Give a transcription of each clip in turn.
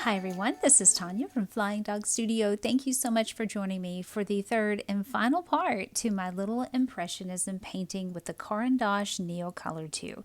Hi everyone, this is Tanya from Flying Dog Studio. Thank you so much for joining me for the third and final part to my little Impressionism painting with the Caran Neocolor II.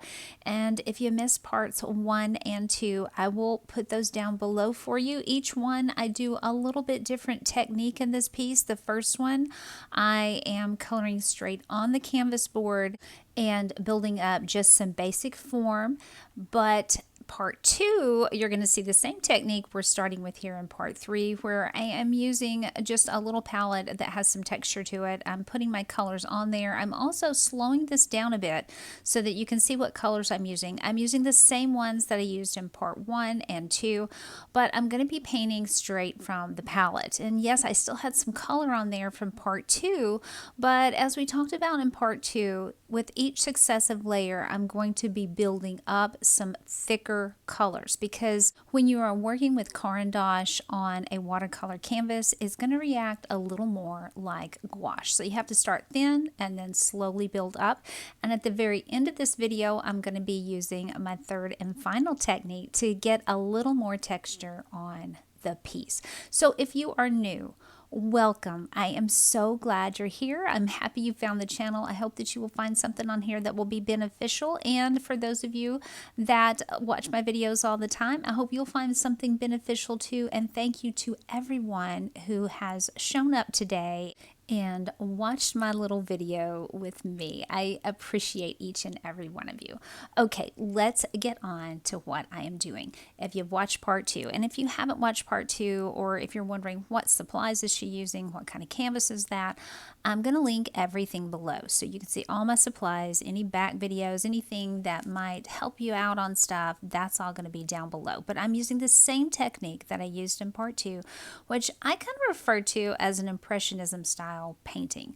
And if you missed parts 1 and 2, I will put those down below for you. Each one I do a little bit different technique in this piece. The first one I am coloring straight on the canvas board and building up just some basic form, but part 2, you're going to see the same technique we're starting with here in part 3, where I am using just a little palette that has some texture to it. I'm putting my colors on there. I'm also slowing this down a bit so that you can see what colors I'm using. I'm using the same ones that I used in part 1 and 2, but I'm going to be painting straight from the palette. And yes, I still had some color on there from part 2, but as we talked about in part 2, with each successive layer, I'm going to be building up some thicker colors, because when you are working with Caran d'Ache on a watercolor canvas, it's going to react a little more like gouache. So you have to start thin and then slowly build up. And at the very end of this video, I'm going to be using my third and final technique to get a little more texture on the piece. So if you are new, welcome. I am so glad you're here. I'm happy you found the channel. I hope that you will find something on here that will be beneficial. And for those of you that watch my videos all the time, I hope you'll find something beneficial too. And thank you to everyone who has shown up today and watched my little video with me. I appreciate each and every one of you. Okay, let's get on to what I am doing. If you've watched part 2, and if you haven't watched part 2, or if you're wondering what supplies is she using, what kind of canvas is that, I'm going to link everything below so you can see all my supplies, any back videos, anything that might help you out on stuff. That's all going to be down below. But I'm using the same technique that I used in part 2, which I kind of refer to as an Impressionism style painting.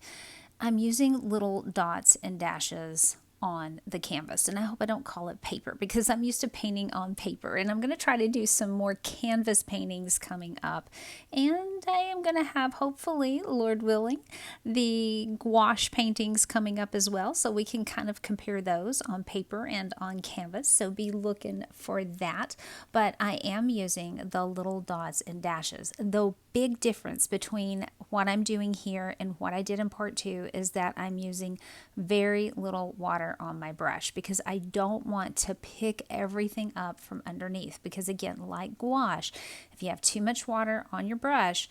I'm using little dots and dashes on the canvas, and I hope I don't call it paper, because I'm used to painting on paper, and I'm going to try to do some more canvas paintings coming up, and I am going to have, hopefully, Lord willing, the gouache paintings coming up as well, so we can kind of compare those on paper and on canvas, so be looking for that. But I am using the little dots and dashes. The big difference between what I'm doing here and what I did in part 2 is that I'm using very little water on my brush, because I don't want to pick everything up from underneath, because again, like gouache, if you have too much water on your brush,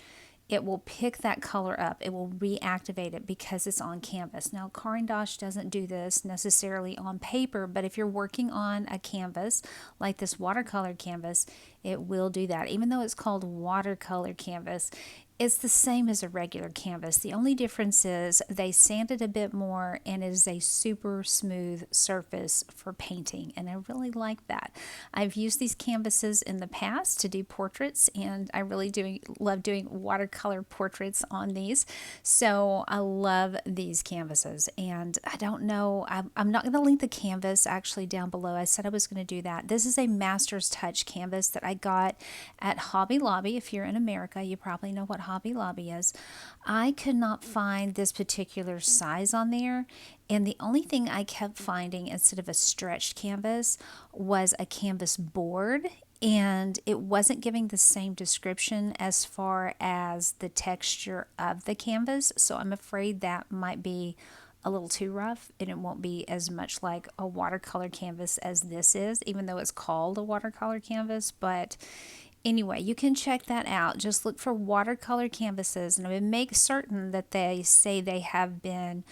it will pick that color up. It will reactivate it because it's on canvas. Now, Caran d'Ache doesn't do this necessarily on paper, but if you're working on a canvas like this watercolor canvas, it will do that. Even though it's called watercolor canvas, it's the same as a regular canvas. The only difference is they sand it a bit more, and it is a super smooth surface for painting, and I really like that. I've used these canvases in the past to do portraits, and I really love doing watercolor portraits on these. So I love these canvases, and I don't know, I'm not going to link the canvas actually down below. I said I was going to do that. This is a Master's Touch canvas that I got at Hobby Lobby. If you're in America, you probably know what Hobby Lobby is. I could not find this particular size on there, and the only thing I kept finding instead of a stretched canvas was a canvas board, and it wasn't giving the same description as far as the texture of the canvas, so I'm afraid that might be a little too rough, and it won't be as much like a watercolor canvas as this is, even though it's called a watercolor canvas. But anyway, you can check that out. Just look for watercolor canvases, and it would make certain that they say they have been,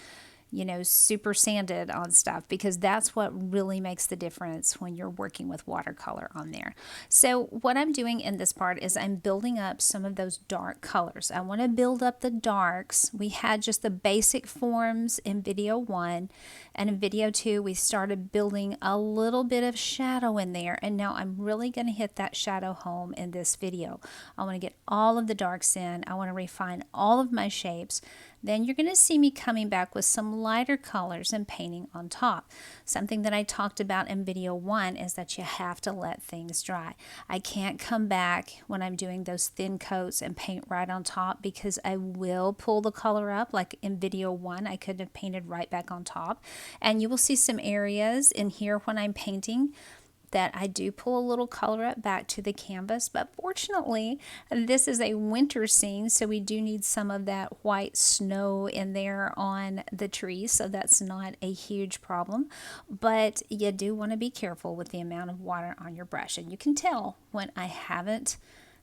super sanded on stuff, because that's what really makes the difference when you're working with watercolor on there. So what I'm doing in this part is I'm building up some of those dark colors. I want to build up the darks. We had just the basic forms in video 1, and in video 2 we started building a little bit of shadow in there, and now I'm really going to hit that shadow home in this video. I want to get all of the darks in. I want to refine all of my shapes. Then you're going to see me coming back with some lighter colors and painting on top. Something that I talked about in video 1 is that you have to let things dry. I can't come back when I'm doing those thin coats and paint right on top, because I will pull the color up. Like in video 1, I could have painted right back on top. And you will see some areas in here when I'm painting that I do pull a little color up back to the canvas, but fortunately this is a winter scene, so we do need some of that white snow in there on the trees, so that's not a huge problem. But you do want to be careful with the amount of water on your brush, and you can tell when I haven't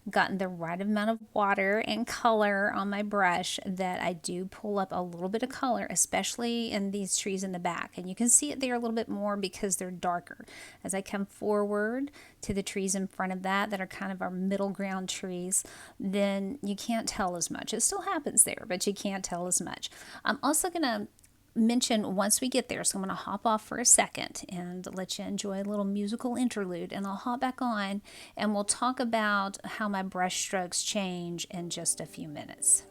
gotten the right amount of water and color on my brush that I do pull up a little bit of color, especially in these trees in the back. And you can see it there a little bit more because they're darker. As I come forward to the trees in front of that are kind of our middle ground trees, then you can't tell as much. It still happens there, but you can't tell as much. I'm also going to mention once we get there, so I'm going to hop off for a second and let you enjoy a little musical interlude, and I'll hop back on and we'll talk about how my brush strokes change in just a few minutes.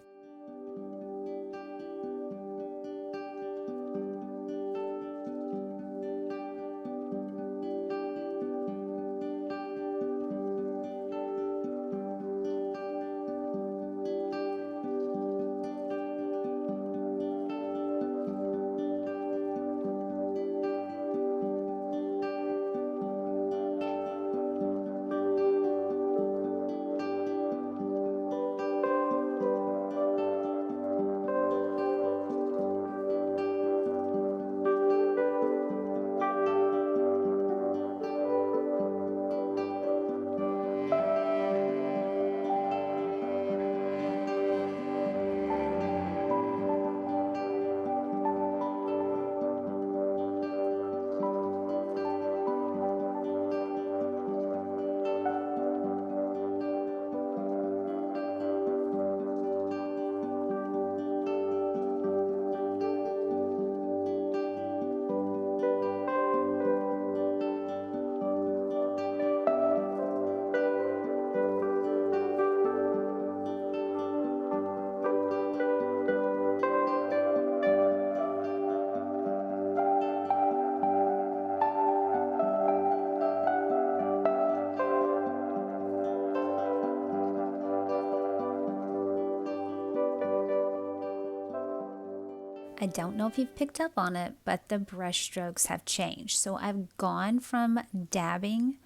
I don't know if you've picked up on it, but the brush strokes have changed. So I've gone from dabbing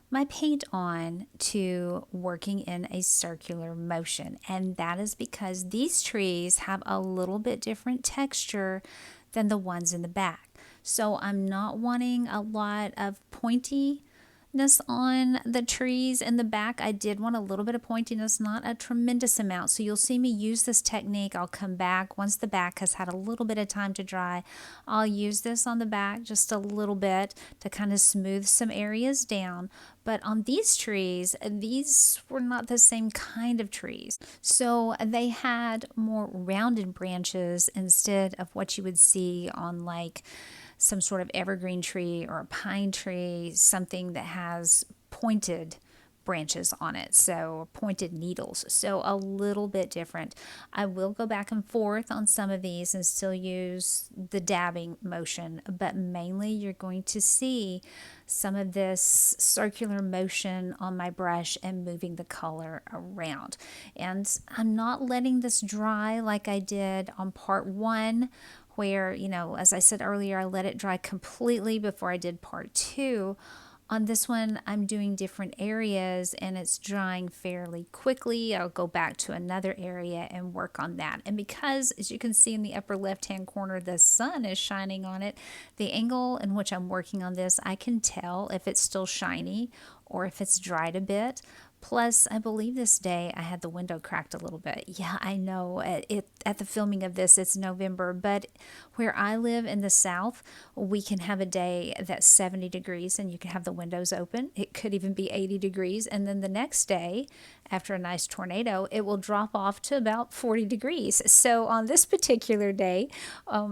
my paint on to working in a circular motion. And that is because these trees have a little bit different texture than the ones in the back. So I'm not wanting a lot of pointiness on the trees in the back. I did want a little bit of pointiness, not a tremendous amount. So you'll see me use this technique. I'll come back once the back has had a little bit of time to dry. I'll use this on the back just a little bit to kind of smooth some areas down. But on these trees, these were not the same kind of trees. So they had more rounded branches instead of what you would see on like some sort of evergreen tree or a pine tree, something that has pointed branches on it, so pointed needles, so a little bit different. I will go back and forth on some of these and still use the dabbing motion, but mainly you're going to see some of this circular motion on my brush and moving the color around. And I'm not letting this dry like I did on part one, where, as I said earlier, I let it dry completely before I did part two. On this one, I'm doing different areas and it's drying fairly quickly. I'll go back to another area and work on that. And because, as you can see in the upper left-hand corner, the sun is shining on it, the angle in which I'm working on this, I can tell if it's still shiny or if it's dried a bit. Plus, I believe this day I had the window cracked a little bit. Yeah, I know at the filming of this, it's November, but where I live in the South, we can have a day that's 70 degrees and you can have the windows open. It could even be 80 degrees. And then the next day, after a nice tornado, it will drop off to about 40 degrees. So on this particular day,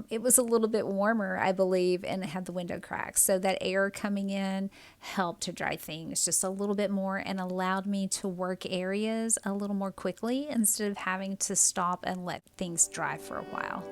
it was a little bit warmer, I believe, and it had the window cracked. So that air coming in helped to dry things just a little bit more and allowed me to work areas a little more quickly instead of having to stop and let things dry for a while.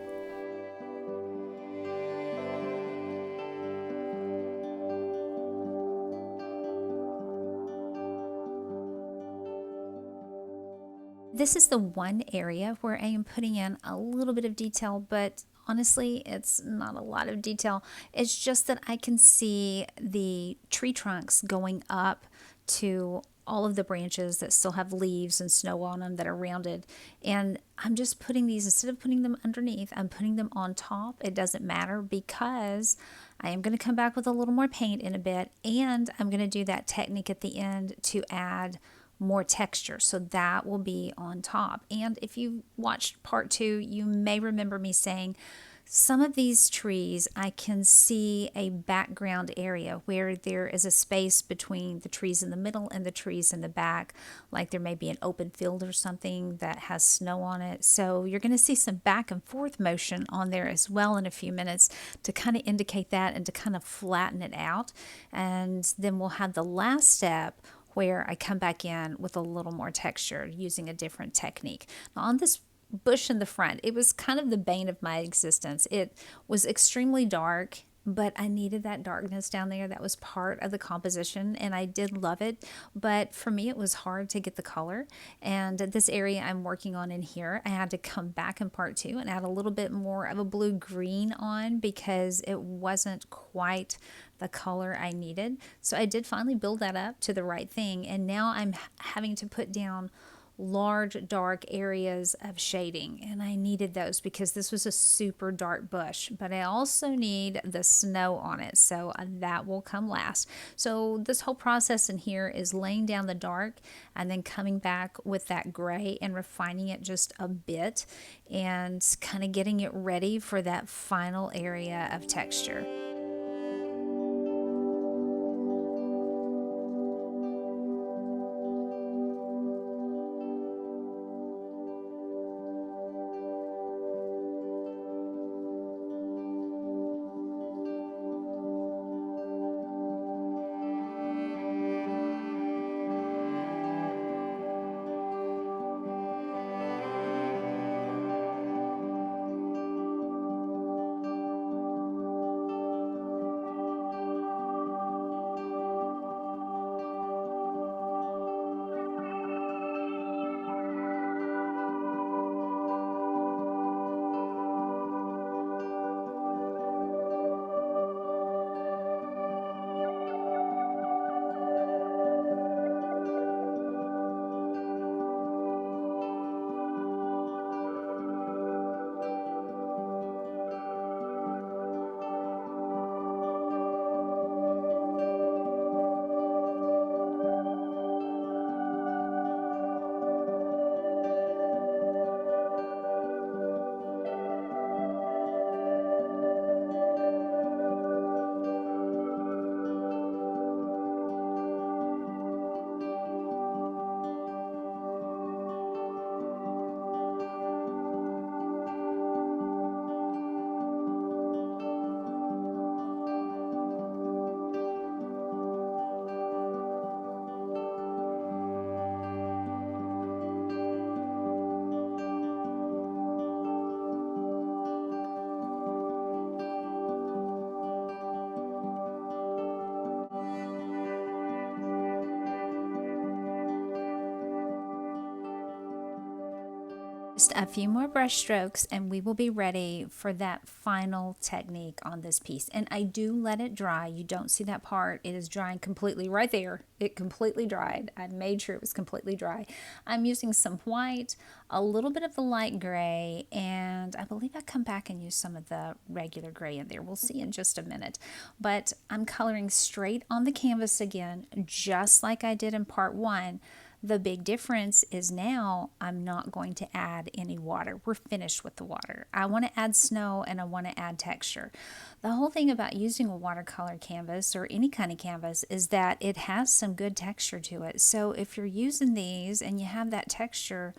This is the one area where I am putting in a little bit of detail, but honestly, it's not a lot of detail. It's just that I can see the tree trunks going up to all of the branches that still have leaves and snow on them that are rounded. And I'm just putting these, instead of putting them underneath, I'm putting them on top. It doesn't matter because I am going to come back with a little more paint in a bit, and I'm going to do that technique at the end to add more texture. So that will be on top. And if you watched part 2, you may remember me saying some of these trees, I can see a background area where there is a space between the trees in the middle and the trees in the back, like there may be an open field or something that has snow on it. So you're going to see some back and forth motion on there as well in a few minutes to kind of indicate that and to kind of flatten it out. And then we'll have the last step where I come back in with a little more texture using a different technique. Now on this bush in the front, it was kind of the bane of my existence. It was extremely dark, but I needed that darkness down there. That was part of the composition, and I did love it. But for me, it was hard to get the color. And this area I'm working on in here, I had to come back in part 2 and add a little bit more of a blue-green on because it wasn't quite the color I needed. So I did finally build that up to the right thing, and now I'm having to put down large dark areas of shading, and I needed those because this was a super dark bush, but I also need the snow on it, so that will come last. So this whole process in here is laying down the dark and then coming back with that gray and refining it just a bit and kind of getting it ready for that final area of texture. Just a few more brush strokes and we will be ready for that final technique on this piece. And I do let it dry. You don't see that part. It is drying completely right there. It completely dried. I made sure it was completely dry. I'm using some white, a little bit of the light gray, and I believe I come back and use some of the regular gray in there. We'll see in just a minute. But I'm coloring straight on the canvas again, just like I did in part 1. The big difference is now I'm not going to add any water. We're finished with the water. I want to add snow and I want to add texture. The whole thing about using a watercolor canvas or any kind of canvas is that it has some good texture to it. So if you're using these and you have that texture,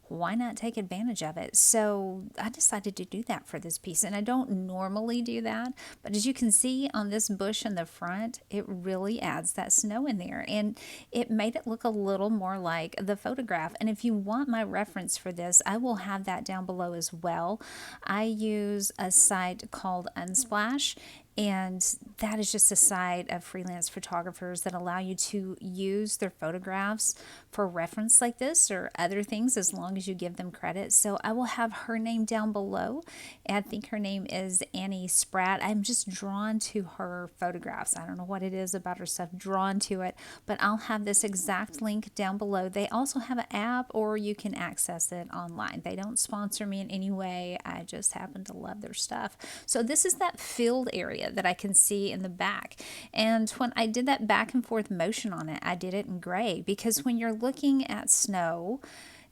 why not take advantage of it? So I decided to do that for this piece, and I don't normally do that, but as you can see on this bush in the front, it really adds that snow in there, and it made it look a little more like the photograph. And if you want my reference for this, I will have that down below as well. I use a site called Unsplash, And that is just a side of freelance photographers that allow you to use their photographs for reference like this or other things as long as you give them credit. So I will have her name down below. I think her name is Annie Spratt. I'm just drawn to her photographs. I don't know what it is about her stuff, drawn to it, but I'll have this exact link down below. They also have an app, or you can access it online. They don't sponsor me in any way. I just happen to love their stuff. So this is that filled area that I can see in the back. And when I did that back and forth motion on it, I did it in gray, because when you're looking at snow,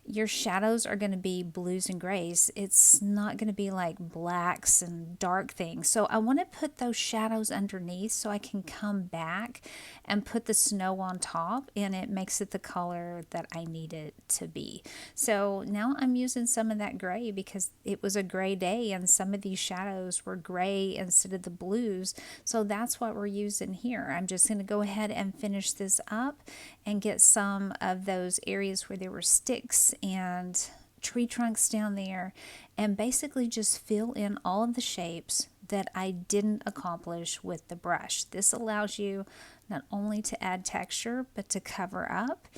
your shadows are going to be blues and grays. It's not going to be like blacks and dark things. So I want to put those shadows underneath so I can come back and put the snow on top, and it makes it the color that I need it to be. So now I'm using some of that gray because it was a gray day and some of these shadows were gray instead of the blues. So that's what we're using here. I'm just going to go ahead and finish this up and get some of those areas where there were sticks and tree trunks down there, and basically just fill in all of the shapes that I didn't accomplish with the brush. This allows you not only to add texture, but to cover up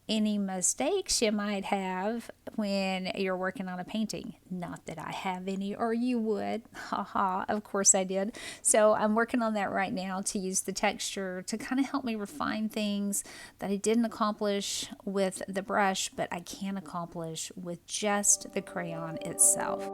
any mistakes you might have when you're working on a painting. Not that I have any, or you would. Haha, of course I did. So I'm working on that right now to use the texture to kind of help me refine things that I didn't accomplish with the brush, but I can accomplish with just the crayon itself.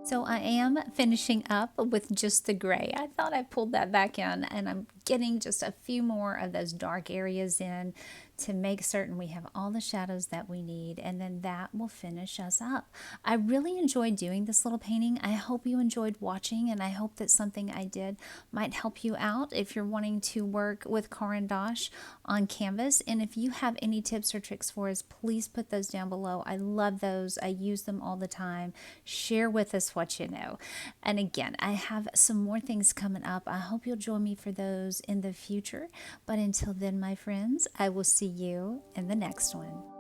So I am finishing up with just the gray. I thought I pulled that back in, and I'm getting just a few more of those dark areas in to make certain we have all the shadows that we need, and then that will finish us up. I really enjoyed doing this little painting. I hope you enjoyed watching, and I hope that something I did might help you out if you're wanting to work with Caran d'Ache on canvas. And if you have any tips or tricks for us, please put those down below. I love those. I use them all the time. Share with us what you know. And again, I have some more things coming up. I hope you'll join me for those in the future. But until then, my friends, I will see you in the next one.